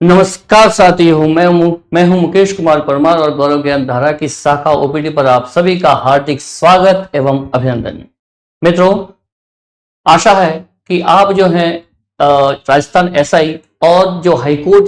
नमस्कार साथियों, मैं हूं मुकेश कुमार परमार और गौरव ज्ञान धारा की शाखा ओपीडी पर आप सभी का हार्दिक स्वागत एवं अभिनंदन। मित्रों, आशा है कि आप जो है राजस्थान एसआई और जो हाईकोर्ट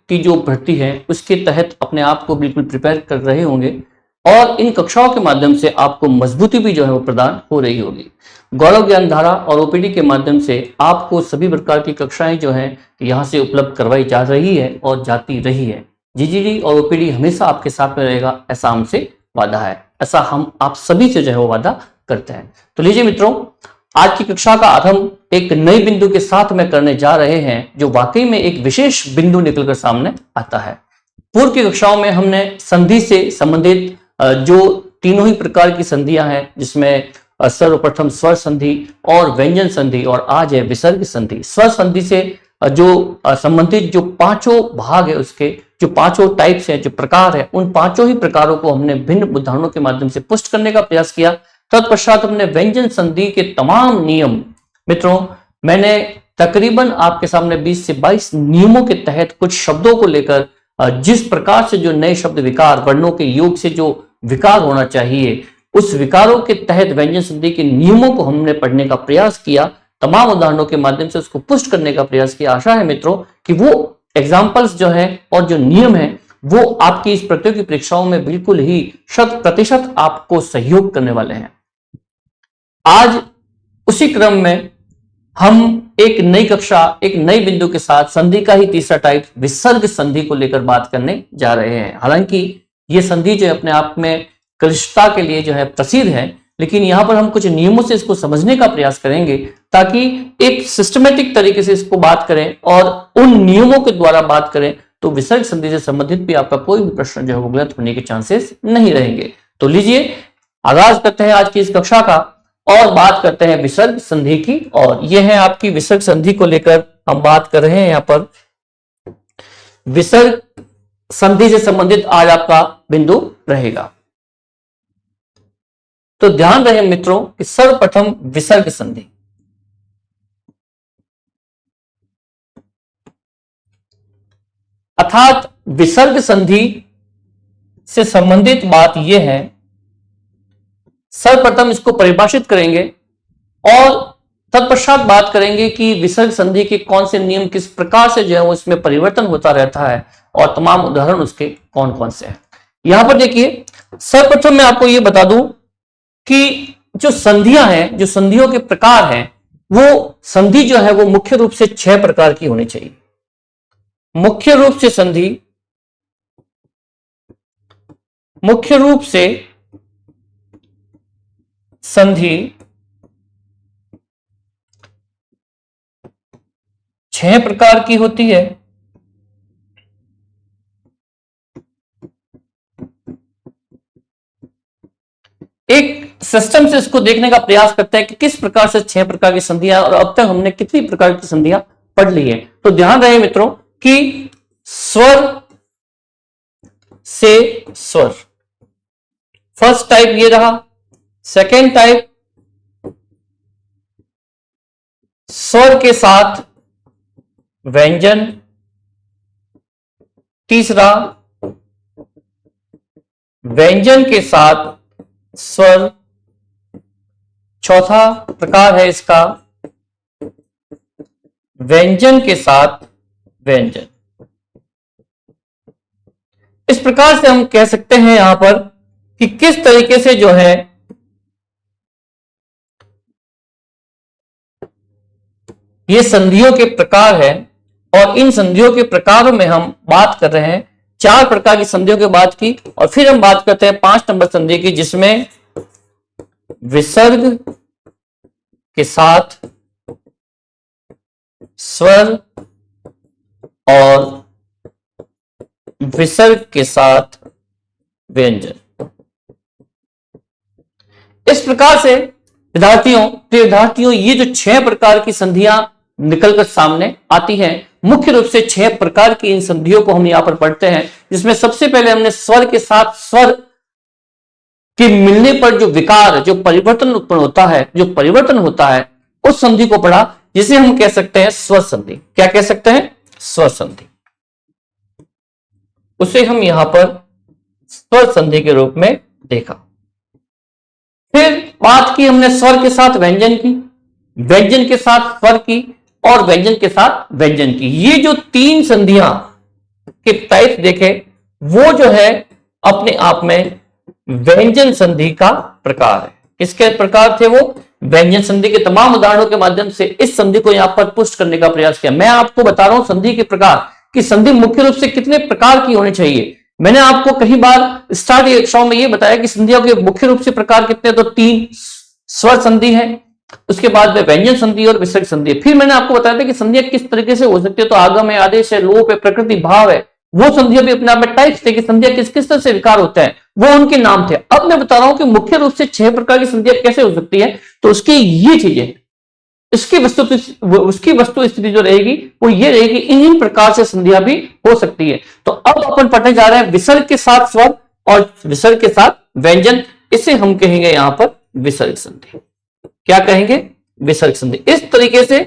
की जो भर्ती है उसके तहत अपने आप को बिल्कुल प्रिपेयर कर रहे होंगे और इन कक्षाओं के माध्यम से आपको मजबूती भी जो है वो प्रदान हो रही होगी। गौरव ज्ञान धारा और ओपीडी के माध्यम से आपको सभी प्रकार की कक्षाएं जो हैं यहाँ से उपलब्ध करवाई जा रही है और जाती रही है। जीजीडी और ओपीडी हमेशा आपके साथ में रहेगा, ऐसा हमसे वादा है, ऐसा हम आप सभी से जो है वो वादा करते हैं। तो लीजिए मित्रों, आज की कक्षा का आरंभ एक नए बिंदु के साथ में करने जा रहे हैं जो वाकई में एक विशेष बिंदु निकलकर सामने आता है। पूर्व की कक्षाओं में हमने संधि से संबंधित जो तीनों ही प्रकार की संधियां हैं, जिसमें सर्वप्रथम स्वर संधि और व्यंजन संधि और आज है विसर्ग संधि। स्वर संधि से जो संबंधित जो पांचों भाग है, उसके जो पांचों टाइप्स हैं, जो प्रकार है, उन पांचों ही प्रकारों को हमने भिन्न उदाहरणों के माध्यम से पुष्ट करने का प्रयास किया। तत्पश्चात हमने व्यंजन संधि के तमाम नियम, मित्रों मैंने तकरीबन आपके सामने 20 से 22 नियमों के तहत कुछ शब्दों को लेकर जिस प्रकार से जो नए शब्द विकार वर्णों के योग से जो विकार होना चाहिए, उस विकारों के तहत व्यंजन संधि के नियमों को हमने पढ़ने का प्रयास किया, तमाम उदाहरणों के माध्यम से उसको पुष्ट करने का प्रयास किया। आशा है मित्रों कि वो एग्जाम्पल्स जो है और जो नियम है वो आपकी इस प्रतियोगी परीक्षाओं में बिल्कुल ही 100% आपको सहयोग करने वाले हैं। आज उसी क्रम में हम एक नई कक्षा, एक नई बिंदु के साथ संधि का ही तीसरा टाइप विसर्ग संधि को लेकर बात करने जा रहे हैं। हालांकि ये संधि जो है अपने आप में क्लिष्टता के लिए जो है प्रसिद्ध है, लेकिन यहां पर हम कुछ नियमों से इसको समझने का प्रयास करेंगे ताकि एक सिस्टमेटिक तरीके से इसको बात करें और उन नियमों के द्वारा बात करें तो विसर्ग संधि से संबंधित भी आपका कोई भी प्रश्न जो है वो गलत होने के चांसेस नहीं रहेंगे। तो लीजिए आगाज करते हैं आज की इस कक्षा का और बात करते हैं विसर्ग संधि की। और यह है आपकी विसर्ग संधि को लेकर हम बात कर रहे हैं। यहां पर विसर्ग संधि से संबंधित आज आपका बिंदु रहेगा। तो ध्यान रहे मित्रों कि सर्वप्रथम विसर्ग संधि, अर्थात विसर्ग संधि से संबंधित बात यह है, सर्वप्रथम इसको परिभाषित करेंगे और तत्पश्चात बात करेंगे कि विसर्ग संधि के कौन से नियम किस प्रकार से जो है वो इसमें परिवर्तन होता रहता है और तमाम उदाहरण उसके कौन कौन से हैं। यहां पर देखिए, सर्वप्रथम मैं आपको यह बता दूं कि जो संधियां हैं, जो संधियों के प्रकार हैं, वो संधि जो है वो मुख्य रूप से 6 प्रकार की होनी चाहिए। मुख्य रूप से संधि, मुख्य रूप से संधि 6 प्रकार की होती है। एक सिस्टम से इसको देखने का प्रयास करते हैं कि किस प्रकार से 6 प्रकार की संधियां और अब तक हमने कितनी प्रकार की संधियां पढ़ ली है। तो ध्यान रहे मित्रों कि स्वर से स्वर, फर्स्ट टाइप ये रहा। सेकेंड टाइप स्वर के साथ व्यंजन। तीसरा व्यंजन के साथ स्वर। चौथा प्रकार है इसका व्यंजन के साथ व्यंजन। इस प्रकार से हम कह सकते हैं यहां पर कि किस तरीके से जो है ये संधियों के प्रकार है और इन संधियों के प्रकारों में हम बात कर रहे हैं 4 प्रकार की संधियों की बात की और फिर हम बात करते हैं 5 नंबर संधि की, जिसमें विसर्ग के साथ स्वर और विसर्ग के साथ व्यंजन। इस प्रकार से विद्यार्थियों ये जो 6 प्रकार की संधियां निकलकर सामने आती हैं, मुख्य रूप से 6 प्रकार की इन संधियों को हम यहां पर पढ़ते हैं, जिसमें सबसे पहले हमने स्वर के साथ स्वर के मिलने पर जो विकार, जो परिवर्तन उत्पन्न होता है, जो परिवर्तन होता है, उस संधि को पढ़ा जिसे हम कह सकते हैं स्वर संधि। क्या कह सकते हैं? स्वर संधि। उसे हम यहां पर स्वर संधि के रूप में देखा। फिर बात की हमने स्वर के साथ व्यंजन की, व्यंजन के साथ स्वर की और व्यंजन के साथ व्यंजन की। ये जो तीन संधियां के टाइप देखे वो जो है अपने आप में व्यंजन संधि का प्रकार है। किसके प्रकार थे वो? व्यंजन संधि के तमाम उदाहरणों के माध्यम से इस संधि को यहां पर पुष्ट करने का प्रयास किया। मैं आपको बता रहा हूं संधि के प्रकार कि संधि मुख्य रूप से कितने प्रकार की होनी चाहिए। मैंने आपको कई बार स्टार्ट कक्षाओं में यह बताया कि संधियों के मुख्य रूप से प्रकार कितने, तो तीन स्वर संधि है, उसके बाद में व्यंजन संधि और विसर्ग संधि है। फिर मैंने आपको बताया था कि संधियां किस तरीके से हो सकती है, तो आगम है, आदेश है, लोप है, प्रकृति भाव है। वो संधियां भी अपने आप में टाइप्स थे कि संधियां किस किस तरह से विकार होते हैं, वो उनके नाम थे। अब मैं बता रहा हूं कि मुख्य रूप से 6 प्रकार की संधियां कैसे हो सकती है, तो उसकी ये चीजें, उसकी वस्तु स्थिति जो रहेगी वो ये रहेगी, इन प्रकार से संधियां भी हो सकती है। तो अब अपन पढ़ने जा रहे हैं विसर्ग के साथ स्वर और विसर्ग के साथ व्यंजन। इसे हम कहेंगे यहां पर विसर्ग संधि। क्या कहेंगे? विसर्ग संधि। इस तरीके से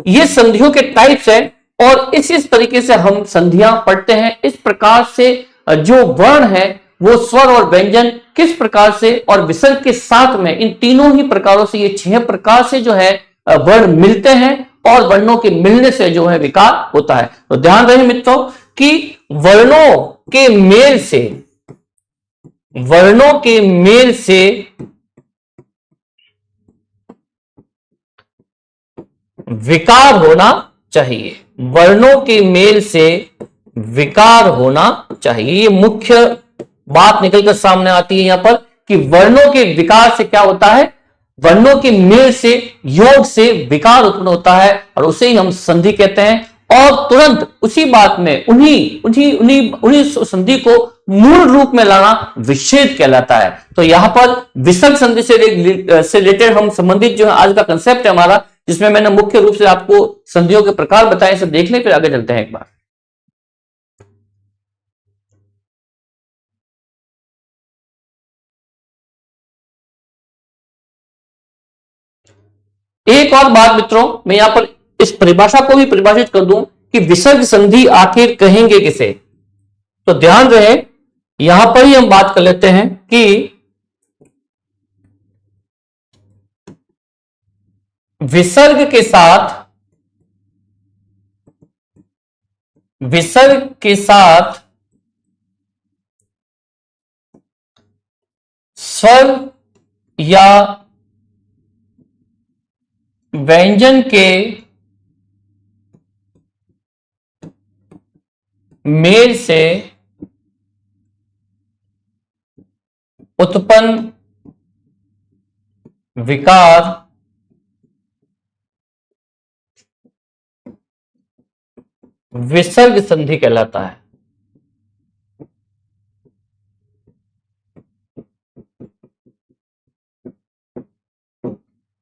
ये संधियों के टाइप्स है और इस तरीके से हम संधियां पढ़ते हैं। इस प्रकार से जो वर्ण है वो स्वर और व्यंजन किस प्रकार से, और विसर्ग के साथ में, इन तीनों ही प्रकारों से, ये 6 प्रकार से जो है वर्ण मिलते हैं और वर्णों के मिलने से जो है विकार होता है। तो ध्यान रहे मित्रों कि वर्णों के मेल से, वर्णों के मेल से विकार होना चाहिए, वर्णों के मेल से विकार होना चाहिए। ये मुख्य बात निकलकर सामने आती है यहां पर कि वर्णों के विकार से क्या होता है, वर्णों के मेल से, योग से विकार उत्पन्न होता है और उसे ही हम संधि कहते हैं। और तुरंत उसी बात में उन्हीं संधि को मूल रूप में लाना विच्छेद कहलाता है। तो यहां पर विसर्ग संधि से रिलेटेड हम संबंधित जो है आज का कंसेप्ट है हमारा, जिसमें मैंने मुख्य रूप से आपको संधियों के प्रकार बताए, इसे देख लें फिर आगे चलते हैं एक बार। एक और बात मित्रों, मैं यहां पर इस परिभाषा को भी परिभाषित कर दूं कि विसर्ग संधि आखिर कहेंगे किसे। तो ध्यान रहे यहां पर ही हम बात कर लेते हैं कि विसर्ग के साथ, विसर्ग के साथ स्वर या व्यंजन के मेल से उत्पन्न विकार विसर्ग संधि कहलाता है।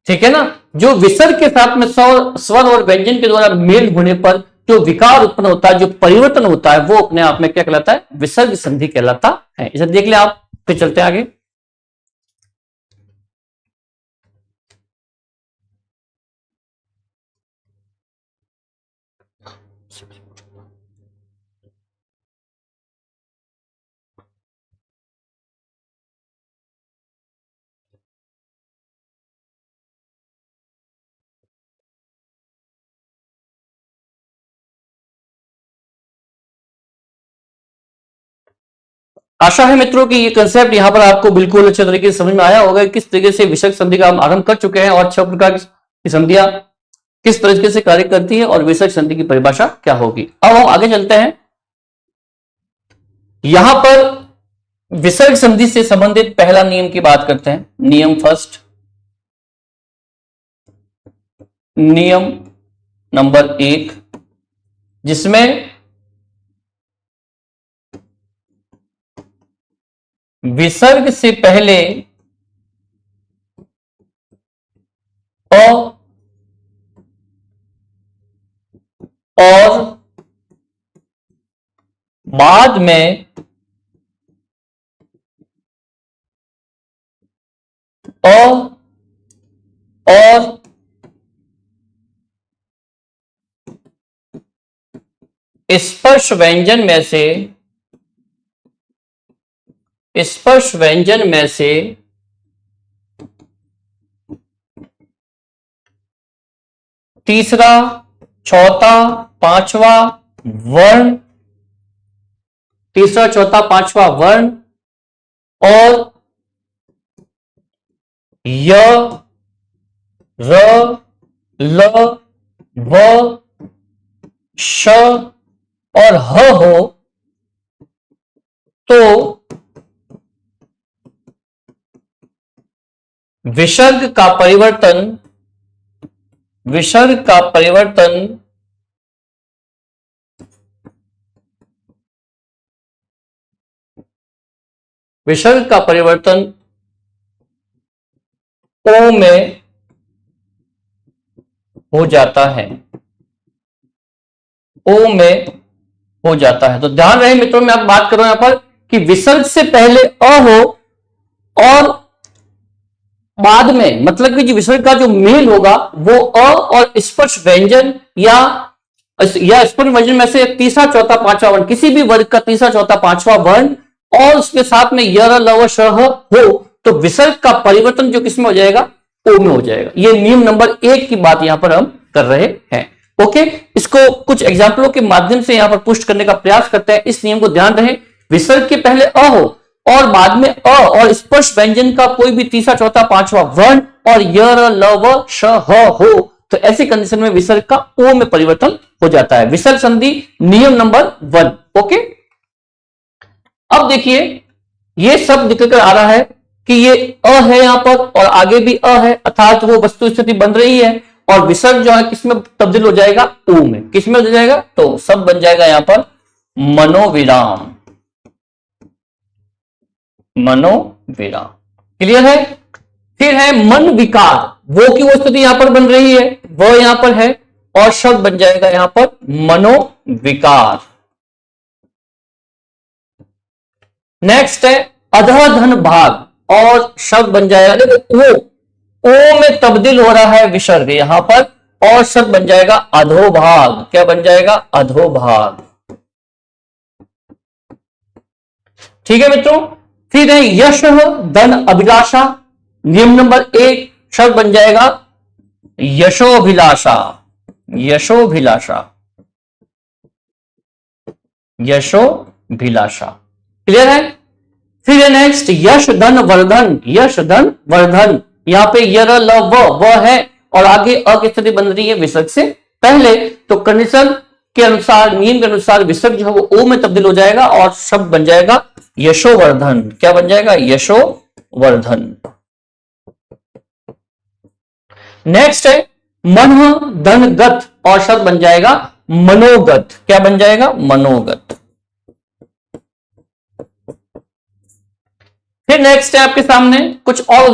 ठीक है ना? जो विसर्ग के साथ में स्वर और व्यंजन के द्वारा मेल होने पर जो विकार उत्पन्न होता है, जो परिवर्तन होता है, वो अपने आप में क्या कहलाता है? विसर्ग संधि कहलाता है। इसे देख ले आप, फिर चलते हैं आगे। आशा है मित्रों कि ये कंसेप्ट यहां पर आपको बिल्कुल अच्छे तरीके से समझ में आया होगा, किस तरीके से विसर्ग संधि का हम आरंभ कर चुके हैं और 6 प्रकार की संधियां किस तरीके से कार्य करती है और विसर्ग संधि की परिभाषा क्या होगी। अब हम आगे चलते हैं। यहां पर विसर्ग संधि से संबंधित पहला नियम की बात करते हैं। नियम फर्स्ट, नियम नंबर 1, जिसमें विसर्ग से पहले अ और बाद में अ और स्पर्श व्यंजन में से स्पर्श व्यंजन में से तीसरा, चौथा, पांचवा वर्ण, तीसरा, चौथा, पांचवा वर्ण और य, र, ल, व, श और ह हो तो विसर्ग का परिवर्तन, विसर्ग का परिवर्तन विसर्ग का परिवर्तन ओ में हो जाता है, ओ में हो जाता है। तो ध्यान रहे मित्रों, मैं आप बात कर रहा हूं यहां पर कि विसर्ग से पहले अ हो और बाद में, मतलब कि जो विसर्ग का जो मेल होगा वो अ और स्पर्श व्यंजन या स्पर्श व्यंजन में से तीसरा, चौथा, पांचवा वर्ण, किसी भी वर्ग का तीसरा, चौथा, पांचवा वर्ण और उसके साथ में य, र, ल, व, श, ह हो तो विसर्ग का परिवर्तन जो किसमें हो जाएगा, ओ में हो जाएगा। ये नियम नंबर 1 की बात यहां पर हम कर रहे हैं। ओके, इसको कुछ एग्जाम्पलों के माध्यम से यहां पर पुष्ट करने का प्रयास करते हैं। इस नियम को ध्यान रहे, विसर्ग के पहले अ हो और बाद में अ और स्पर्श व्यंजन का कोई भी तीसरा, चौथा, पांचवा वर्ण और य, र, ल, व, श, ह हो तो ऐसी कंडीशन में विसर्ग का ओ में परिवर्तन हो जाता है। विसर्ग संधि नियम नंबर 1। ओके, अब देखिए ये सब निकलकर आ रहा है कि ये अ है यहां पर और आगे भी अ है, अर्थात वो वस्तु स्थिति बन रही है और विसर्ग जो है किसमें तब्दील हो जाएगा, ओ में। किसमें हो जाएगा, तो सब बन जाएगा यहां पर मनोविराम, मनोविराम। क्लियर है। फिर है मन विकार, वो की वो स्थिति यहां पर बन रही है, वो यहां पर है और शब्द बन जाएगा यहां पर मनोविकार। नेक्स्ट है अधोधन भाग और शब्द बन जाएगा, देखो ओ में तब्दील हो रहा है विसर्ग यहां पर और शब्द बन जाएगा अधोभाग। क्या बन जाएगा, अधोभाग। ठीक है मित्रों। फिर है यश धन अभिलाषा, नियम नंबर 1, शब्द बन जाएगा यशोभिलाषा, यशोभिलाषा, यशोभिलाषा। क्लियर है। फिर है नेक्स्ट यश धन वर्धन, यश धन वर्धन, यहां पे य, र, ल, व है और आगे अ की स्थिति बन रही है विसर्ग से पहले, तो कंडीशन के अनुसार, नियम के अनुसार विसर्ग जो है वो ओ में तब्दील हो जाएगा और शब्द बन जाएगा यशोवर्धन। क्या बन जाएगा, यशोवर्धन। नेक्स्ट है मन धन गत और शब्द बन जाएगा मनोगत। क्या बन जाएगा, मनोगत। फिर नेक्स्ट है आपके सामने कुछ और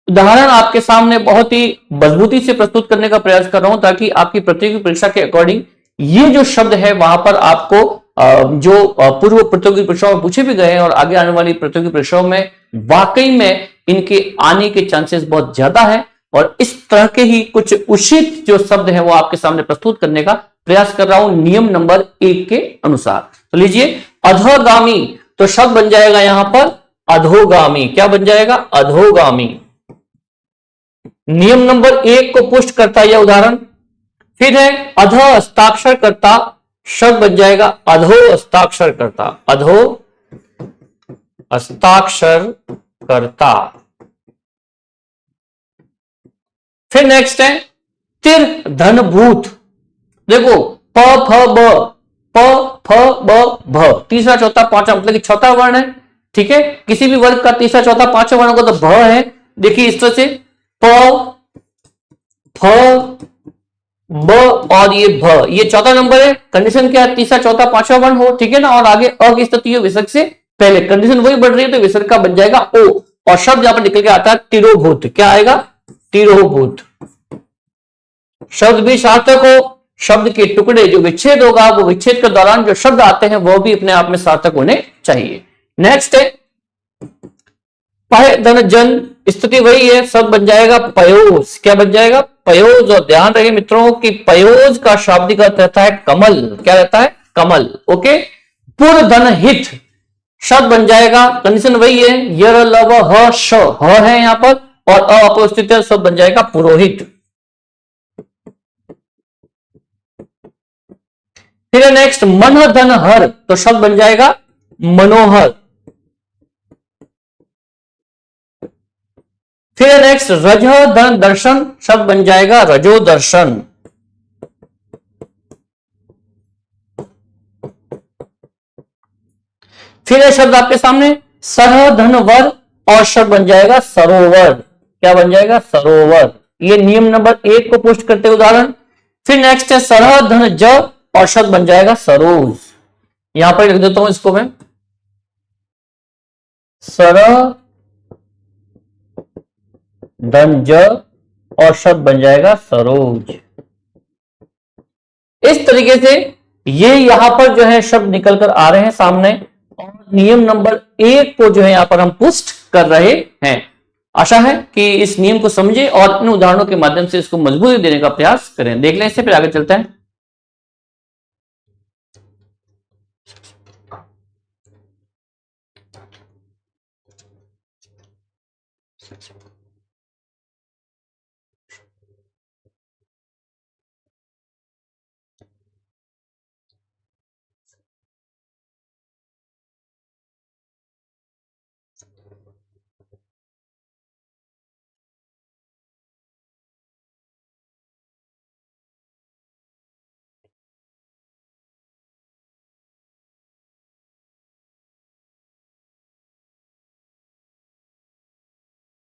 उदाहरण आपके सामने बहुत ही मजबूती से प्रस्तुत करने का प्रयास कर रहा हूं ताकि आपकी प्रतियोगी परीक्षा के अकॉर्डिंग ये जो शब्द है वहां पर आपको जो पूर्व प्रतियोगी परीक्षाओं में पूछे भी गए हैं और आगे आने वाली प्रतियोगी परीक्षाओं में वाकई में इनके आने के चांसेस बहुत ज्यादा है और इस तरह के ही कुछ उचित जो शब्द है वो आपके सामने प्रस्तुत करने का प्रयास कर रहा हूं नियम नंबर 1 के अनुसार। तो लीजिए अधोगामी, तो शब्द बन जाएगा यहां पर अधोगामी। क्या बन जाएगा, अधोगामी। नियम नंबर 1 को पुष्ट करता है यह उदाहरण। फिर है अध हस्ताक्षर करता, शब्द बन जाएगा अधो हस्ताक्षर करता, अधो हस्ताक्षर करता। फिर नेक्स्ट है तिर धनभूत, देखो प फ ब, प फ ब भ, तीसरा, चौथा, पांचवा, मतलब कि चौथा वर्ण है। ठीक है, किसी भी वर्ग का तीसरा, चौथा, पांचवा वर्ण होगा तो भ है। देखिए इस तरह से प फ ब और ये भ, ये चौथा नंबर है। कंडीशन क्या है, तीसरा, चौथा, पांचवा वर्ण हो। ठीक है ना, और आगे अ की स्थिति हो विसर्ग से पहले, कंडीशन वही बढ़ रही है तो विसर्ग का बन जाएगा ओ और शब्द यहां पर निकल के आता है तिरोभूत। क्या आएगा, तिरोभूत। शब्द भी सार्थक हो, शब्द के टुकड़े जो विच्छेद होगा वो विच्छेद के दौरान जो शब्द आते हैं वो भी अपने आप में सार्थक होने चाहिए। नेक्स्ट है पह धन जन, स्थिति वही है, शब्द बन जाएगा पयोज। क्या बन जाएगा, पयोज। और ध्यान रहे मित्रों कि पयोज का शाब्दिक अर्थ रहता है कमल। क्या रहता है, कमल। ओके। पुर धन हित, शब्द बन जाएगा, कंडीशन वही है, यर लव ह श ह है यहां पर और अपोस्टित शब्द बन जाएगा पुरोहित। फिर नेक्स्ट मन धन हर, तो शब्द बन जाएगा मनोहर। फिर नेक्स्ट रज धन दर्शन, शब्द बन जाएगा रजो दर्शन। फिर यह शब्द आपके सामने सरह धन वर और शब्द बन जाएगा सरोवर। क्या बन जाएगा? सरोवर। ये नियम नंबर 1 को पुष्ट करते उदाहरण। फिर नेक्स्ट है सरह धन ज और शब्द बन जाएगा सरोज। यहां पर लिख देता हूं इसको मैं, सरह धन ज और शब्द बन जाएगा सरोज। इस तरीके से ये यहां पर जो है शब्द निकल कर आ रहे हैं सामने और नियम नंबर 1 को जो है यहां पर हम पुष्ट कर रहे हैं। आशा है कि इस नियम को समझे और इन उदाहरणों के माध्यम से इसको मजबूती देने का प्रयास करें। देख लें इससे, फिर आगे चलते हैं।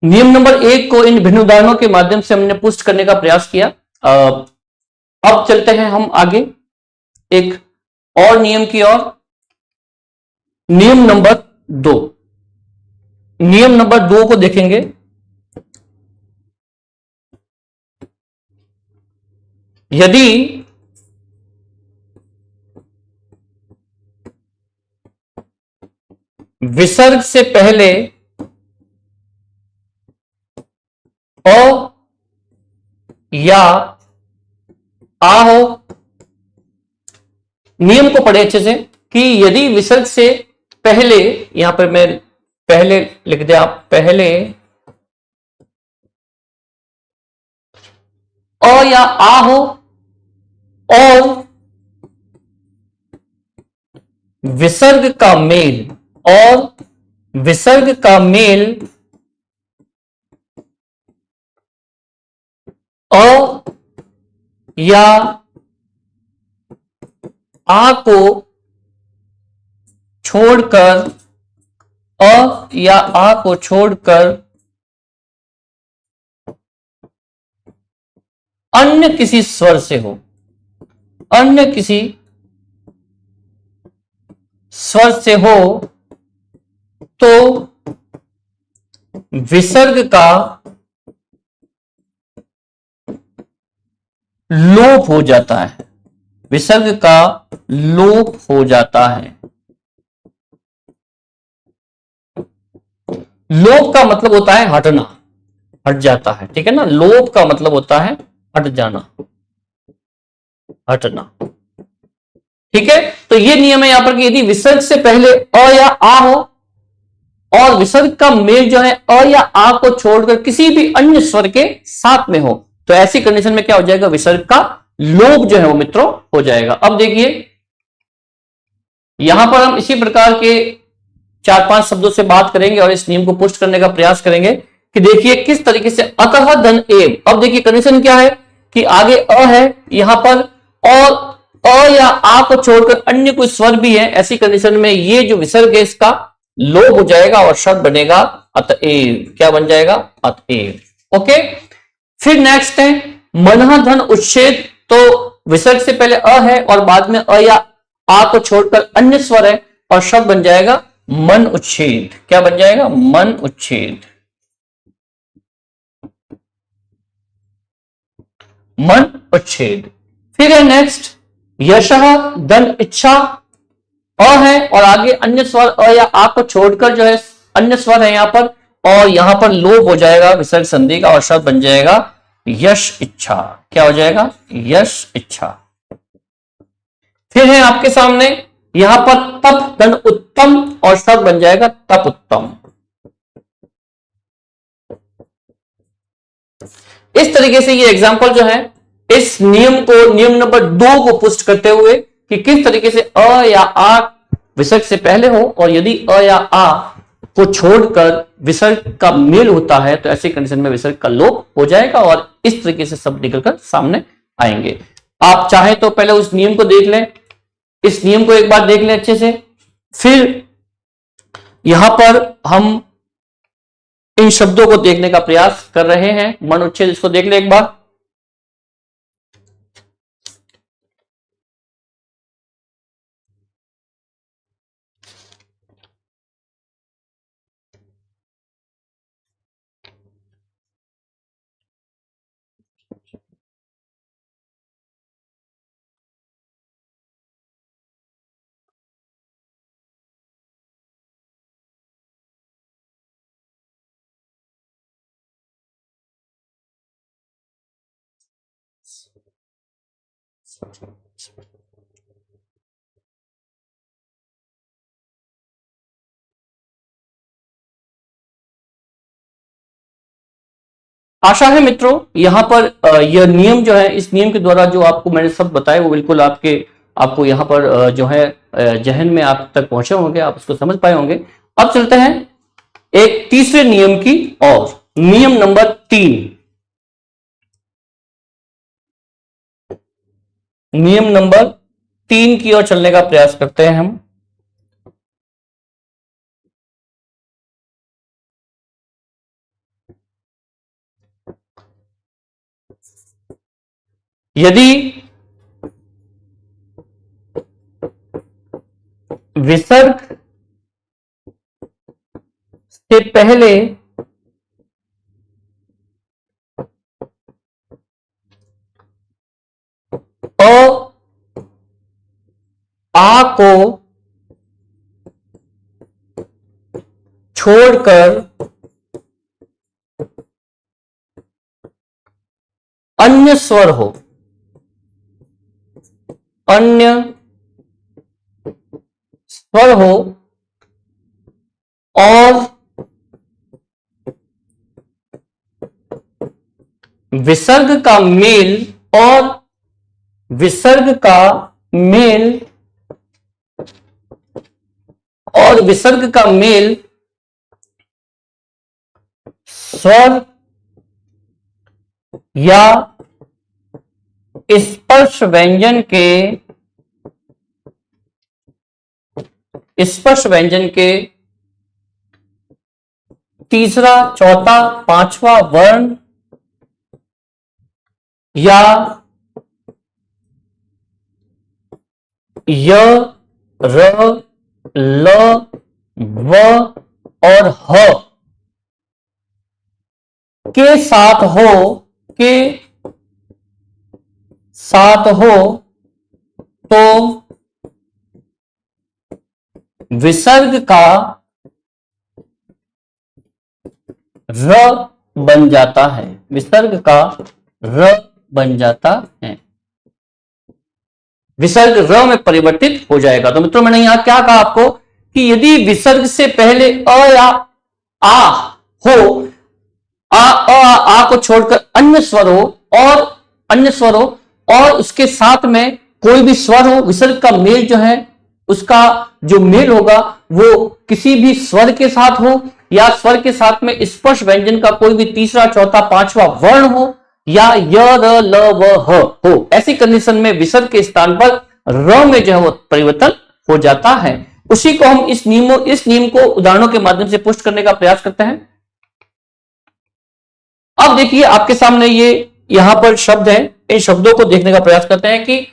नियम नंबर 1 को इन भिन्न उदाहरणों के माध्यम से हमने पुष्ट करने का प्रयास किया। अब चलते हैं हम आगे एक और नियम की ओर। नियम नंबर 2, नियम नंबर 2 को देखेंगे। यदि विसर्ग से पहले अ या आ हो, नियम को पढ़े अच्छे से कि यदि विसर्ग से पहले, यहां पर मैं पहले लिख दिया, पहले अ या आ हो और विसर्ग का मेल, और विसर्ग का मेल अ या आ को छोड़कर, अ या आ को छोड़कर अन्य किसी स्वर से हो, अन्य किसी स्वर से हो, तो विसर्ग का लोप हो जाता है, विसर्ग का लोप हो जाता है। लोप का मतलब होता है हटना, हट जाता है, ठीक है ना। लोप का मतलब होता है हट जाना, हटना, ठीक है। तो ये नियम है यहां पर कि यदि विसर्ग से पहले अ या आ हो और विसर्ग का मेल जो है अ या आ को छोड़कर किसी भी अन्य स्वर के साथ में हो, तो ऐसी कंडीशन में क्या हो जाएगा? विसर्ग का लोप जो है वो मित्रों हो जाएगा। अब देखिए यहां पर हम इसी प्रकार के 4-5 शब्दों से बात करेंगे और इस नियम को पुष्ट करने का प्रयास करेंगे कि देखिए किस तरीके से अतः धन एव। अब देखिए कंडीशन क्या है कि आगे अ है यहां पर और अ या आ को छोड़कर अन्य कोई स्वर भी है, ऐसी कंडीशन में ये जो विसर्ग है इसका लोप हो जाएगा और शब्द बनेगा अतएव। क्या बन जाएगा? अतएव। ओके। फिर नेक्स्ट है मनः धन उच्छेद, तो विसर्ग से पहले अ है और बाद में अ या आ को छोड़कर अन्य स्वर है और शब्द बन जाएगा मन उच्छेद। क्या बन जाएगा? मन उच्छेद, मन उच्छेद। फिर है नेक्स्ट यशः धन इच्छा, अ है और आगे अन्य स्वर अ या आ को छोड़कर जो है अन्य स्वर है यहां पर, और यहां पर लोप हो जाएगा विसर्ग संधि का और शब्द बन जाएगा यश इच्छा। क्या हो जाएगा? यश इच्छा। फिर है आपके सामने यहां पर तप दंड उत्तम और शब्द बन जाएगा तप उत्तम। इस तरीके से ये एग्जाम्पल जो है इस नियम को, नियम नंबर 2 को पुष्ट करते हुए कि किस तरीके से अ या आ विसर्ग से पहले हो और यदि अ या आ को छोड़कर विसर्ग का मेल होता है तो ऐसी कंडीशन में विसर्ग का लोप हो जाएगा और इस तरीके से शब्द निकलकर सामने आएंगे। आप चाहे तो पहले उस नियम को देख लें, इस नियम को एक बार देख लें अच्छे से, फिर यहां पर हम इन शब्दों को देखने का प्रयास कर रहे हैं। मन उच्छेद इसको देख ले एक बार। आशा है मित्रों यहां पर यह नियम जो है, इस नियम के द्वारा जो आपको मैंने सब बताया वो बिल्कुल आपको यहां पर जो है जहन में आप तक पहुंचे होंगे, आप उसको समझ पाए होंगे। अब चलते हैं एक तीसरे नियम की ओर, नियम नंबर 3। नियम नंबर 3 की ओर चलने का प्रयास करते हैं हम। यदि विसर्ग से पहले अ आ को छोड़कर अन्य स्वर हो, अन्य स्वर हो और विसर्ग का मेल विसर्ग का मेल और विसर्ग का मेल स्वर या स्पर्श व्यंजन के तीसरा, चौथा, पांचवा वर्ण या य, र, ल, व और ह के साथ हो तो विसर्ग का र बन जाता है, विसर्ग का र बन जाता है, विसर्ग र में परिवर्तित हो जाएगा। तो मित्रों मैंने यहां क्या कहा आपको कि यदि विसर्ग से पहले अ या आ हो, आ को छोड़कर अन्य स्वर हो और उसके साथ में कोई भी स्वर हो, विसर्ग का मेल जो है उसका जो मेल होगा वो किसी भी स्वर के साथ हो या स्वर के साथ में स्पर्श व्यंजन का कोई भी तीसरा, चौथा, पांचवा वर्ण हो या य, र, ल, व, ह हो, ऐसी कंडीशन में विसर्ग के स्थान पर र में जो है वो परिवर्तन हो जाता है। उसी को हम इस नियम को उदाहरणों के माध्यम से पुष्ट करने का प्रयास करते हैं। अब देखिए आपके सामने ये यहां पर शब्द है, इन शब्दों को देखने का प्रयास करते हैं कि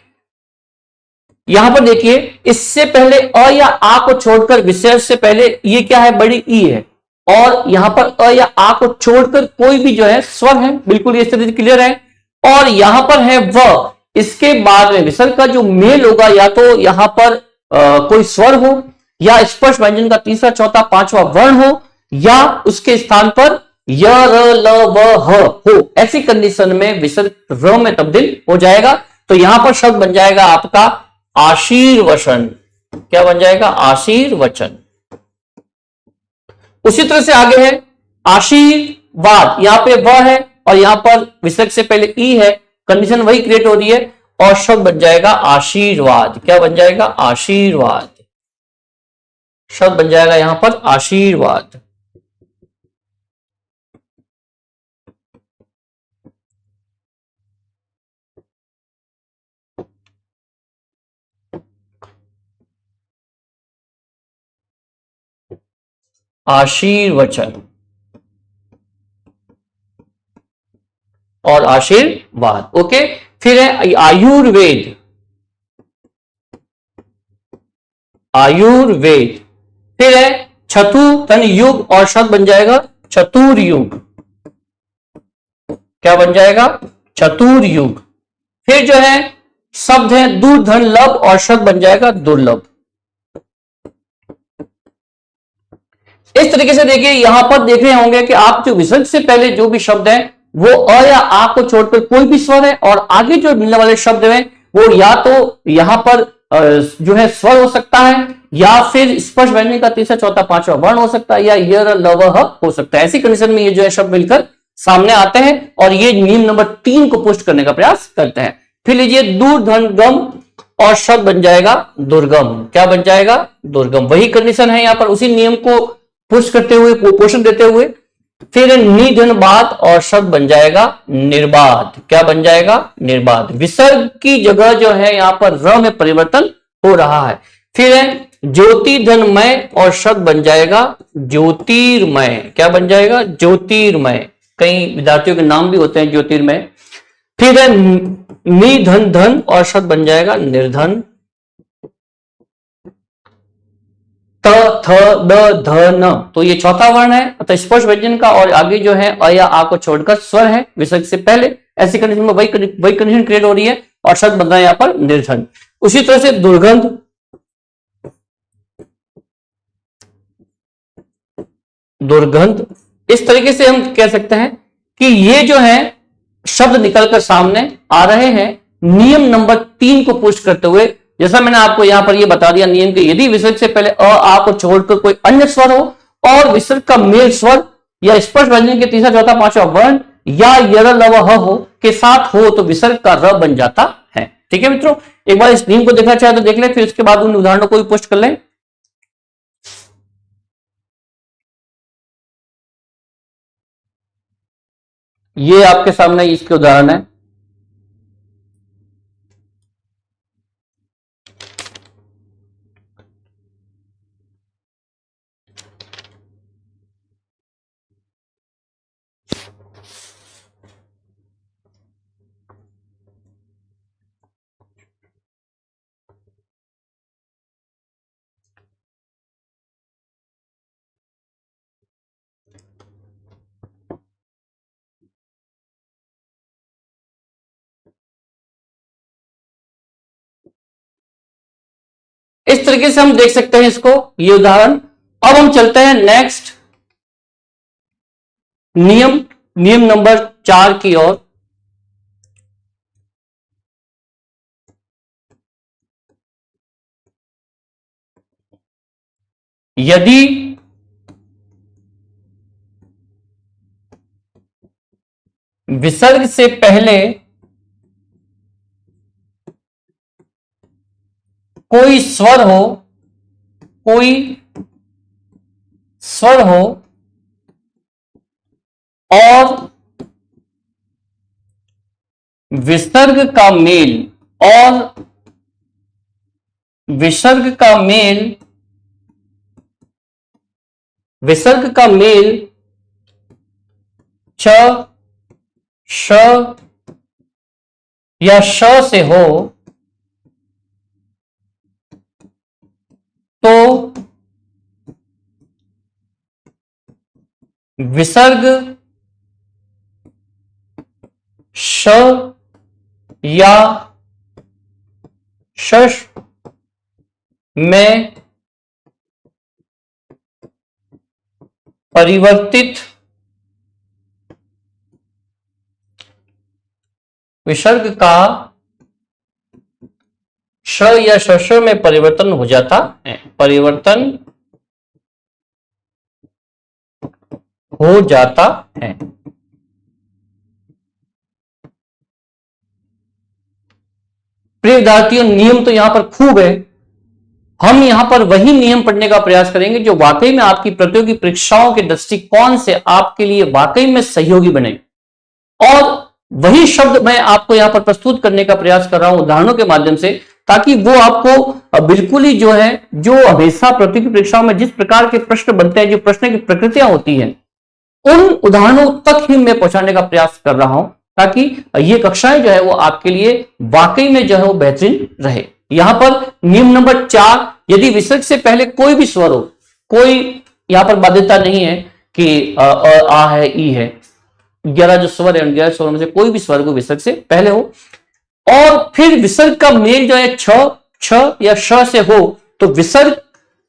यहां पर देखिए इससे पहले अ या आ को छोड़कर विसर्ग से पहले ये क्या है, बड़ी ई है और यहां पर अ या आ को छोड़कर कोई भी जो है स्वर है, बिल्कुल ये स्थिति क्लियर है। और यहां पर है व, इसके बाद में विसर्ग का जो मेल होगा या तो यहां पर कोई स्वर हो या स्पर्श व्यंजन का तीसरा, चौथा, पांचवा वर्ण हो या उसके स्थान पर य, र, ल, व, ह हो, ऐसी कंडीशन में विसर्ग र में तब्दील हो जाएगा। तो यहां पर शब्द बन जाएगा आपका आशीर्वचन। क्या बन जाएगा? आशीर्वचन। उसी तरह से आगे है आशीर्वाद, यहां पे व है और यहां पर विसर्ग से पहले ई है, कंडीशन वही क्रिएट हो रही है और शब्द बन जाएगा आशीर्वाद। क्या बन जाएगा? आशीर्वाद। शब्द बन जाएगा यहां पर आशीर्वाद। आशीर्वचन और आशीर्वाद। ओके, फिर है आयुर्वेद। आयुर्वेद। फिर है छतु धन युग और शब्द बन जाएगा चतुर्युग। क्या बन जाएगा? चतुर्युग। फिर जो है शब्द है दूरधन लब और शब्द बन जाएगा दुर्लभ। इस तरीके से देखिए, यहां पर देख रहे होंगे कि आप जो विसर्ग से पहले जो भी शब्द है वो अ या आ को छोड़कर कोई भी स्वर है, और आगे जो मिलने वाले शब्द हैं वो या तो यहां पर जो है स्वर हो सकता है, या फिर स्पर्श व्यंजन का तीसरा चौथा पांचवा वर्ण हो सकता है, या य लव ह हो सकता है। ऐसी कंडीशन में ये जो है शब्द मिलकर सामने आते हैं और ये नियम नंबर 3 को पुष्ट करने का प्रयास करते हैं। फिर लीजिए दूरधन गम और शब्द बन जाएगा दुर्गम। क्या बन जाएगा? दुर्गम। वही कंडीशन है यहां पर, उसी नियम को पुष्ट करते हुए, पोषण देते हुए। फिर निधन बाद और शब्द बन जाएगा निर्बाध। क्या बन जाएगा? निर्बाध। विसर्ग की जगह जो है यहां पर र में परिवर्तन हो रहा है। फिर है ज्योति धनमय और शब्द बन जाएगा ज्योतिर्मय। क्या बन जाएगा? ज्योतिर्मय। कई विद्यार्थियों के नाम भी होते हैं ज्योतिर्मय। फिर है निधन धन और शब्द बन जाएगा निर्धन। त थ द ध न, तो ये चौथा वर्ण है अतः स्पर्श व्यंजन का, और आगे जो है अ या आ को छोड़कर स्वर है विसर्ग से पहले। ऐसी कंडीशन में वही कंडीशन क्रिएट हो रही है और शब्द बन रहा है यहां पर निर्धन। उसी तरह से दुर्गंध। दुर्गंध, इस तरीके से हम कह सकते हैं कि ये जो है शब्द निकलकर सामने आ रहे हैं नियम नंबर 3 को पुष्ट करते हुए। जैसा मैंने आपको यहां पर ये बता दिया नियम कि यदि विसर्ग से पहले अ आ को छोड़कर कोई अन्य स्वर हो और विसर्ग का मेल स्वर या स्पर्श व्यंजन के तीसरा चौथा पांचवा वर्ण या यर लव ह हो के साथ हो तो विसर्ग का र बन जाता है। ठीक है मित्रों, एक बार इस नियम को देखना चाहे तो देख ले, फिर उसके बाद उन उदाहरणों को भी पुष्ट कर लें। ये आपके सामने इसके उदाहरण है। इस तरीके से हम देख सकते हैं इसको, ये उदाहरण। अब हम चलते हैं नेक्स्ट नियम, नियम नंबर 4 की ओर। यदि विसर्ग से पहले कोई स्वर हो, कोई स्वर हो और विसर्ग का मेल, और विसर्ग का मेल, विसर्ग का मेल च श या श से हो तो विसर्ग श या शश में परिवर्तित, विसर्ग का श श या श में परिवर्तन हो जाता है, परिवर्तन हो जाता है। प्रिय विद्यार्थियों, नियम तो यहां पर खूब है। हम यहां पर वही नियम पढ़ने का प्रयास करेंगे जो वाकई में आपकी प्रतियोगी परीक्षाओं के दृष्टिकोण से आपके लिए वाकई में सहयोगी बने। और वही शब्द मैं आपको यहां पर प्रस्तुत करने का प्रयास कर रहा हूं उदाहरणों के माध्यम से, ताकि वो आपको बिल्कुल ही जो है, जो हमेशा प्रतियोगी परीक्षाओं में जिस प्रकार के प्रश्न बनते हैं, जो प्रश्न की प्रकृतियां होती हैं, उन उदाहरणों तक ही मैं पहुंचाने का प्रयास कर रहा हूं, ताकि ये कक्षाएं जो है वो आपके लिए वाकई में जो है वो बेहतरीन रहे। यहां पर नियम नंबर 4, यदि विसर्ग से पहले कोई भी स्वर हो, कोई यहां पर बाध्यता नहीं है कि आ है, ई है, 11 जो स्वर है, 11 स्वरों में से कोई भी स्वर को विसर्ग से पहले हो, और फिर विसर्ग का मेल जो है छ या श से हो, तो विसर्ग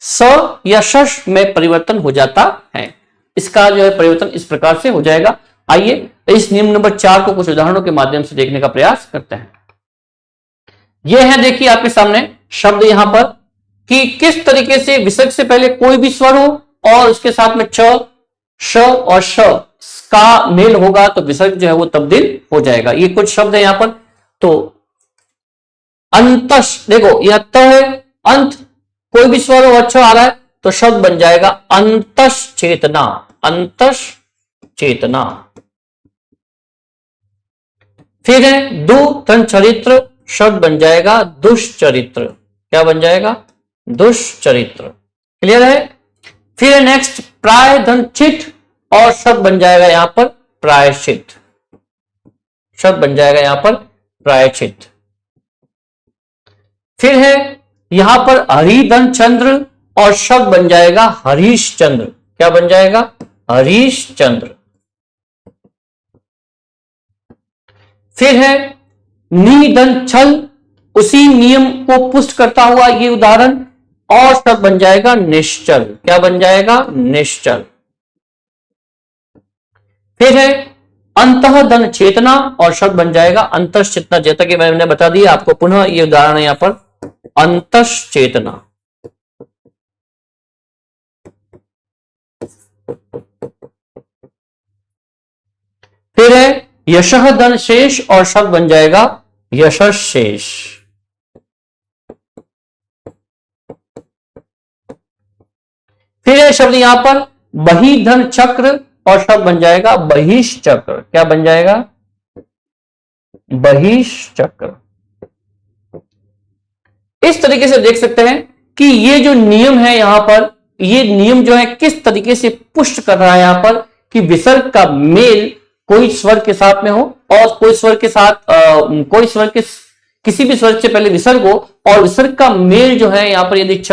स या श में परिवर्तन हो जाता है। इसका जो है परिवर्तन इस प्रकार से हो जाएगा। आइए इस नियम नंबर 4 को कुछ उदाहरणों के माध्यम से देखने का प्रयास करते हैं। यह है, देखिए आपके सामने शब्द यहां पर कि किस तरीके से विसर्ग से पहले कोई भी स्वर हो और उसके साथ में छ, श और श का मेल होगा तो विसर्ग जो है वो तब्दील हो जाएगा। ये कुछ शब्द है यहां पर। तो अंतश, देखो यह त है, अंत, कोई भी स्वर हो अच्छा आ रहा है तो शब्द बन जाएगा अंतश चेतना, अंतश चेतना। फिर है दु तन चरित्र, शब्द बन जाएगा दुष्चरित्र। क्या बन जाएगा? दुष्चरित्र। क्लियर है? फिर है नेक्स्ट प्राय धन चित, और शब्द बन जाएगा यहां पर प्रायश्चित, शब्द बन जाएगा यहां पर प्रायश्चित। फिर है यहां पर हरिधन चंद्र, और शब्द बन जाएगा हरीश चंद्र। क्या बन जाएगा? हरीश चंद्र। फिर है निधन छल, उसी नियम को पुष्ट करता हुआ ये उदाहरण, और शब्द बन जाएगा निश्चल। क्या बन जाएगा? निश्चल। फिर है अंतः धन चेतना, और शब्द बन जाएगा अंतश चेतना। जैसा कि मैंने बता दिया आपको, पुनः ये उदाहरण है यहां पर अंतश चेतना। फिर है यशः धन शेष, और शब्द बन जाएगा यशः शेष। फिर है शब्द यहां पर बही धन चक्र, और शब्द बन जाएगा बहिष चक्र। क्या बन जाएगा? बहिष चक्र। इस तरीके से देख सकते हैं कि ये जो नियम है यहां पर, ये नियम जो है किस तरीके से पुष्ट कर रहा है यहां पर कि विसर्ग का मेल कोई स्वर के साथ में हो, और कोई स्वर के साथ कोई स्वर के किसी भी स्वर से पहले विसर्ग हो, और विसर्ग का मेल जो है यहां पर यदि छ,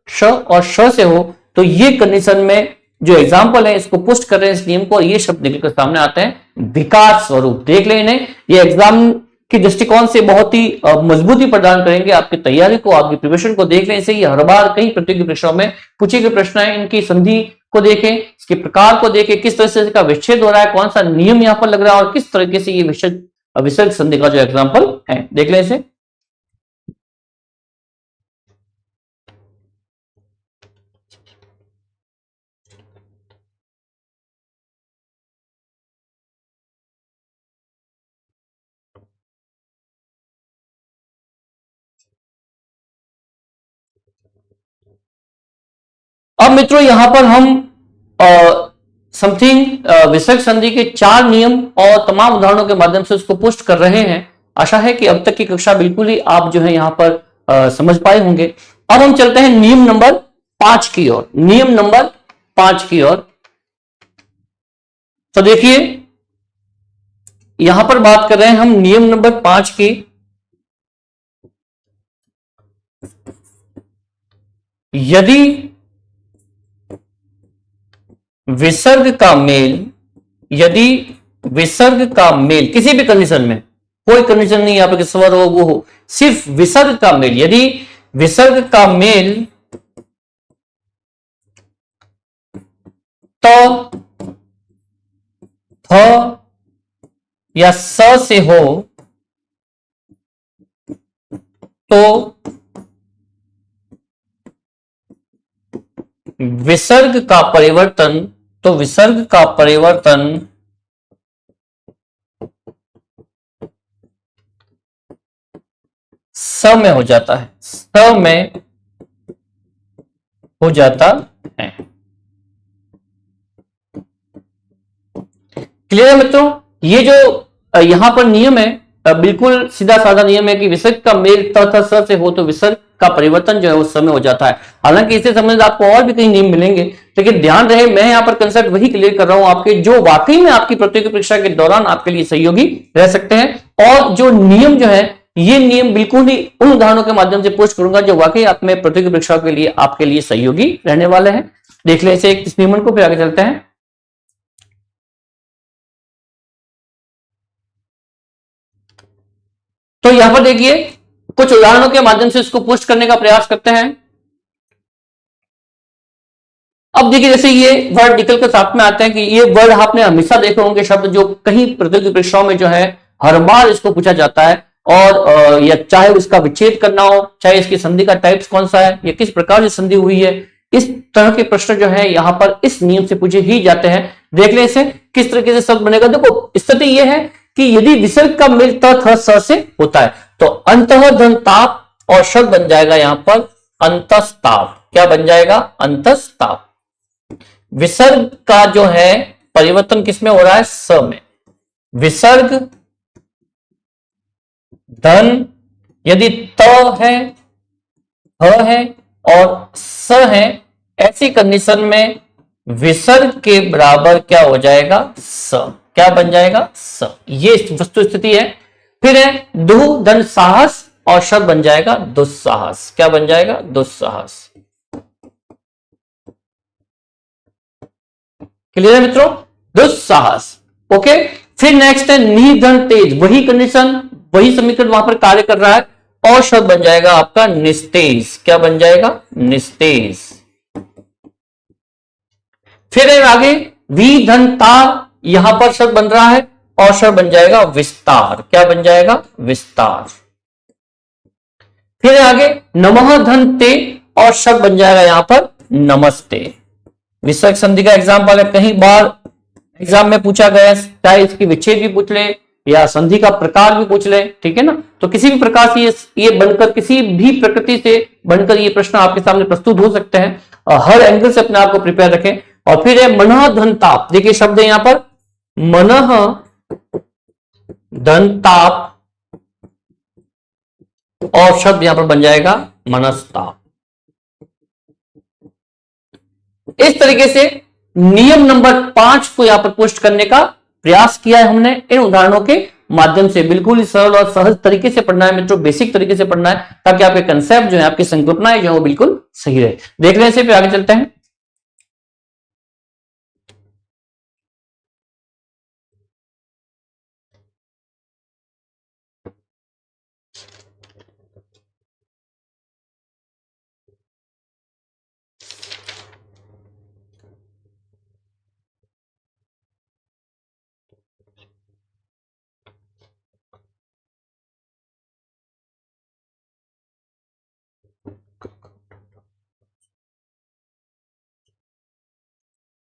श और श से हो, तो ये कंडीशन में जो एग्जाम्पल है इसको पुष्ट कर रहे हैं इस नियम को, और ये शब्द निकलकर सामने आते हैं विकार स्वरूप। देख लें इन्हें, ये एग्जाम के दृष्टिकोण से बहुत ही मजबूती प्रदान करेंगे आपकी तैयारी को, आपकी प्रिपरेशन को। देख लें इसे, ये हर बार कई प्रतियोगी परीक्षाओं में पूछे गए प्रश्न है। इनकी संधि को देखें, इसके प्रकार को देखें, किस तरह से इसका विच्छेद हो रहा है, कौन सा नियम यहां पर लग रहा है, और किस तरीके से ये विसर्ग संधि का जो एग्जाम्पल है, देख लें इसे। अब मित्रों यहां पर हम समथिंग विसर्ग संधि के 4 नियम और तमाम उदाहरणों के माध्यम से उसको पुष्ट कर रहे हैं। आशा है कि अब तक की कक्षा बिल्कुल ही आप जो है यहां पर समझ पाए होंगे। अब हम चलते हैं नियम नंबर 5 की ओर, नियम नंबर 5 की ओर। तो देखिए यहां पर बात कर रहे हैं हम नियम नंबर 5 की। यदि विसर्ग का मेल, यदि विसर्ग का मेल किसी भी कंडीशन में, कोई कंडीशन नहीं यहां पर स्वर हो वो हो, सिर्फ विसर्ग का मेल, यदि विसर्ग का मेल त, थ या स से हो, तो विसर्ग का परिवर्तन, तो विसर्ग का परिवर्तन स में हो जाता है, स में हो जाता है। क्लियर है मित्रों? ये जो यहां पर नियम है, बिल्कुल सीधा साधा नियम है कि विसर्ग का मेल त थ स से हो तो विसर्ग का परिवर्तन जो है उस समय हो जाता है। हालांकि इसे समझ आपको और भी कई नियम मिलेंगे, लेकिन ध्यान रहे मैं यहाँ पर कंसेप्ट वही क्लियर कर रहा हूं आपके, जो वाकई में आपकी प्रतियोगी परीक्षा के दौरान आपके लिए सहयोगी रह सकते हैं। और जो नियम जो है, ये नियम बिल्कुल ही उन उदाहरणों के माध्यम से पोस्ट करूंगा जो वाकई आप में प्रतियोगी परीक्षाओं के लिए आपके लिए सहयोगी रहने वाले हैं। देख ले इसे इस नियमन को, फिर आगे चलते हैं। तो यहां पर देखिए कुछ उदाहरणों के माध्यम से इसको पोस्ट करने का प्रयास करते हैं। अब देखिए जैसे ये वर्ड निकल कर साथ में आते हैं कि ये वर्ड आपने हमेशा देखे होंगे, शब्द जो कहीं प्रतियोगी परीक्षाओं में जो है हर बार इसको पूछा जाता है। और या चाहे इसका विच्छेद करना हो, चाहे इसकी संधि का टाइप्स कौन सा है, या किस प्रकार से संधि हुई है, इस तरह के प्रश्न जो है यहाँ पर इस नियम से पूछे ही जाते हैं। देख ले इसे किस तरीके से शब्द बनेगा। देखो स्थिति यह है कि यदि विसर्ग का मेल त थ स से होता है तो अंतः धन ताप, और शब्द बन जाएगा यहां पर अंतस्ताप। क्या बन जाएगा? अंतस्ताप। विसर्ग का जो है परिवर्तन किसमें हो रहा है? स में। विसर्ग धन यदि त है, ह है और स है, ऐसी कंडीशन में विसर्ग के बराबर क्या हो जाएगा? स। क्या बन जाएगा? स। ये वस्तु स्थिति है। फिर है दु धन साहस, और शब्द बन जाएगा दुस्साहस। क्या बन जाएगा? दुस्साहस। क्लियर है मित्रों? दुस्साहस। ओके। फिर नेक्स्ट है नी धन तेज, वही कंडीशन, वही समीकरण वहां पर कार्य कर रहा है, और शब्द बन जाएगा आपका निस्तेज। क्या बन जाएगा? निस्तेज। फिर है आगे वी धन ता, यहां पर शब्द बन रहा है, और शब्द बन जाएगा विस्तार। क्या बन जाएगा? विस्तार। फिर आगे नमः धन ते, और शब्द बन जाएगा यहां पर नमस्ते। विसर्ग संधि का एग्जाम्पल है, कहीं बार एग्जाम में पूछा गया, चाहे इसकी विच्छेद भी पूछ ले या संधि का प्रकार भी पूछ ले, ठीक है ना। तो किसी भी प्रकार से ये बनकर, किसी भी प्रकृति से बनकर ये प्रश्न आपके सामने प्रस्तुत हो सकते हैं। हर एंगल से अपने आप को प्रिपेयर रखें। और फिर है मनः धन ताप, देखिए शब्द है यहां पर मनः धन ताप, और शब्द यहां पर बन जाएगा मनस्ताप। इस तरीके से नियम नंबर 5 को यहां पर पोस्ट करने का प्रयास किया है हमने इन उदाहरणों के माध्यम से। बिल्कुल ही सरल और सहज तरीके से पढ़ना है मित्रों, बेसिक तरीके से पढ़ना है, ताकि आपके कंसेप्ट जो है, आपकी संकल्पनाएं जो है वो बिल्कुल सही रहे। देख रहे हैं इसे, फिर आगे चलते हैं।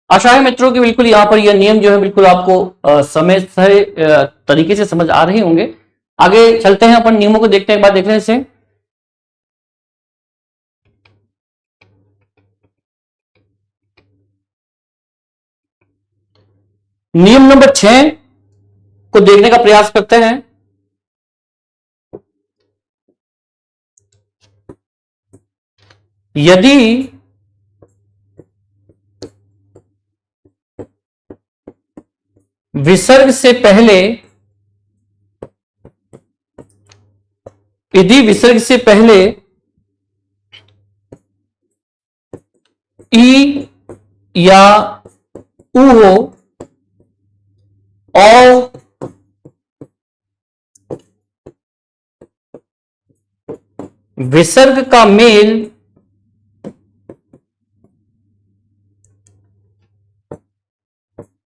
आशा है मित्रों कि बिल्कुल यहां पर यह नियम जो है बिल्कुल आपको समय से तरीके से समझ आ रहे होंगे। आगे चलते हैं, अपन नियमों को देखते हैं, एक बार देख रहे हैं इसे। नियम नंबर 6 को देखने का प्रयास करते हैं। यदि विसर्ग से पहले, यदि विसर्ग से पहले ई या उ हो और विसर्ग का मेल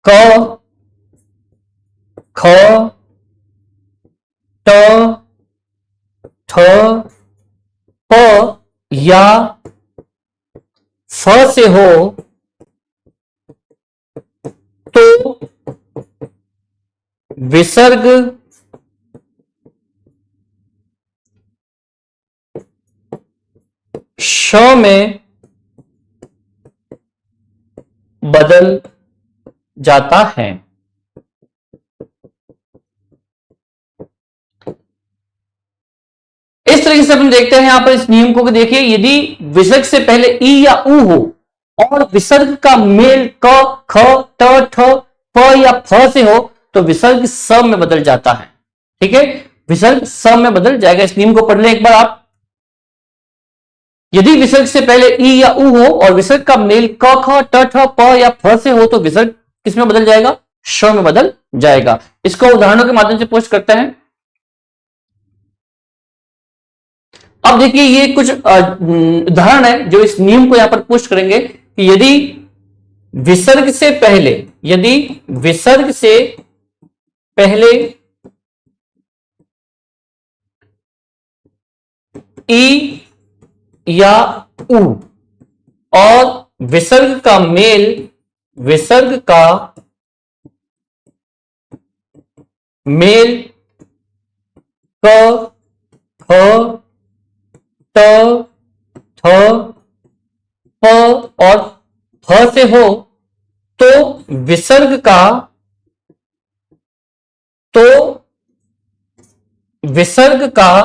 क, ख, ट, ठ, प या फ से हो तो विसर्ग श में बदल जाता है। इस तरीके से अपन देखते हैं यहां पर इस नियम को, देखिए यदि विसर्ग से पहले ई या ऊ हो और विसर्ग का मेल क, ख, ट, ठ, प या फ से हो तो विसर्ग स में बदल जाता है। ठीक है, विसर्ग स में बदल जाएगा। इस नियम को पढ़ लें एक बार आप। यदि विसर्ग से पहले ई या ऊ हो और विसर्ग का मेल क, ख, ट, ठ, प या फ से हो तो विसर्ग किस में बदल जाएगा? श में बदल जाएगा। इसको उदाहरणों के माध्यम से पोस्ट करते हैं। अब देखिए ये कुछ उदाहरण है जो इस नियम को यहां पर पोस्ट करेंगे कि यदि विसर्ग से पहले, यदि विसर्ग से पहले ई या ऊ और विसर्ग का मेल, विसर्ग का मेल क, ख, ट, थ, प और फ से हो तो विसर्ग का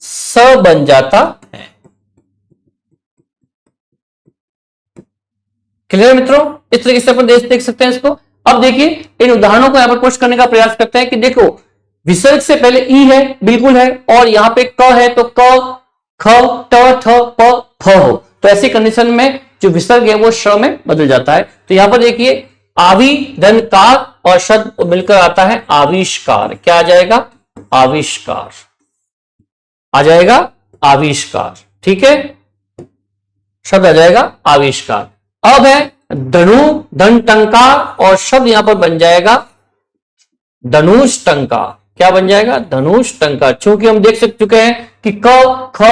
स बन जाता है। क्लियर मित्रों? इस तरीके से अपन देख सकते हैं इसको। अब देखिए इन उदाहरणों को यहां पर पोस्ट करने का प्रयास करते हैं कि देखो विसर्ग से पहले ई है, बिल्कुल है, और यहां पे क है तो क, ख, ट, ठ, प, फ हो तो ऐसी कंडीशन में जो विसर्ग है वो श में बदल जाता है। तो यहां पर देखिए आवी धन कार और शब्द मिलकर आता है आविष्कार। क्या आ जाएगा? आविष्कार आ जाएगा, आविष्कार। ठीक है, शब्द आ जाएगा आविष्कार। अब है धनु धन टंकार और शब्द यहां पर बन जाएगा धनुष टंकार। क्या बन जाएगा? धनुष टंकार। चूंकि हम देख चुके हैं कि क, ख,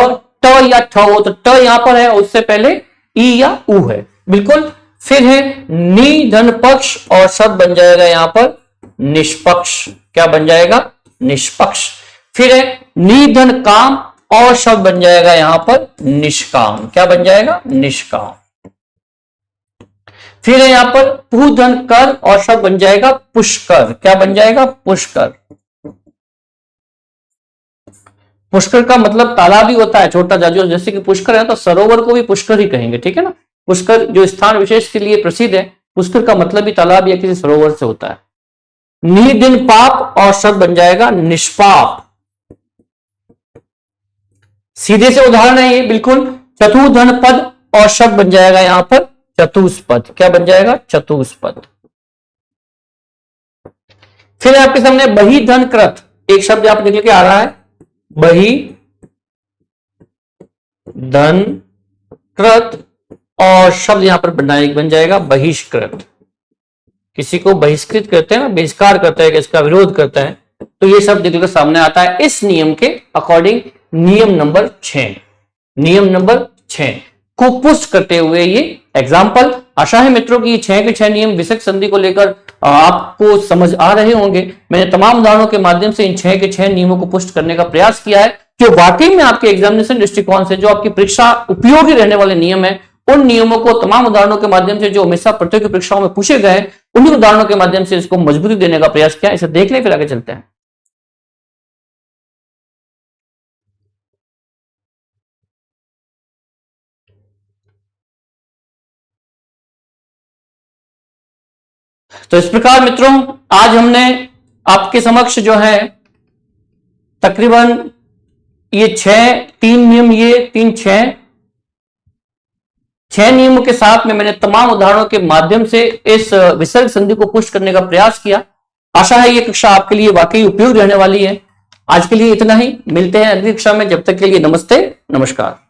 ट या ठ हो तो ट यहां पर है, उससे पहले ई या ऊ है, बिल्कुल। फिर है नी धन पक्ष और शब्द बन जाएगा यहां पर निष्पक्ष। क्या बन जाएगा? निष्पक्ष। फिर है नी धन काम और शब्द बन जाएगा यहां पर निष्काम। क्या बन जाएगा? निष्काम। फिर है यहां पर पू धन कर और शब्द बन जाएगा पुष्कर। क्या बन जाएगा? पुष्कर। पुष्कर का मतलब तालाब ही होता है, छोटा जाजू, जैसे कि पुष्कर है तो सरोवर को भी पुष्कर ही कहेंगे। ठीक है ना, पुष्कर जो स्थान विशेष के लिए प्रसिद्ध है, पुष्कर का मतलब भी तालाब या किसी सरोवर से होता है। नी दिन पाप और शब्द बन जाएगा निष्पाप। सीधे से उदाहरण है ये, बिल्कुल। चतुर्धन पद और शब्द बन जाएगा यहां पर चतुष्पद। क्या बन जाएगा? चतुष्पद। फिर आपके सामने बही धन कृत एक शब्द यहां पर निकल के आ रहा है, बही धन कृत और शब्द यहां पर बन जाएगा बहिष्कृत। किसी को बहिष्कृत करते हैं ना, बहिष्कार करते हैं, इसका विरोध करते हैं, तो ये शब्द निकल कर सामने आता है इस नियम के अकॉर्डिंग। नियम नंबर 6, नियम नंबर 6 को पुष्ट करते हुए ये एग्जाम्पल। आशा है मित्रों की 6 के 6 नियम विसर्ग संधि को लेकर आपको समझ आ रहे होंगे। मैंने तमाम उदाहरणों के माध्यम से इन 6 के 6 नियमों को पुष्ट करने का प्रयास किया है कि वाकई में आपके एग्जामिनेशन दृष्टिकोण से जो आपकी परीक्षा उपयोगी रहने वाले नियम है, उन नियमों को तमाम उदाहरणों के माध्यम से जो हमेशा प्रतियोगी परीक्षाओं में पूछे गए, उन्हीं उदाहरणों के माध्यम से इसको मजबूती देने का प्रयास किया। इसे देख लें, फिर आगे चलते हैं। तो इस प्रकार मित्रों आज हमने आपके समक्ष जो है तकरीबन ये 3 नियम, ये 6 नियमों के साथ में मैंने तमाम उदाहरणों के माध्यम से इस विसर्ग संधि को पुष्ट करने का प्रयास किया। आशा है ये कक्षा आपके लिए वाकई उपयोगी रहने वाली है। आज के लिए इतना ही, मिलते हैं अगली कक्षा में। जब तक के लिए नमस्ते, नमस्कार।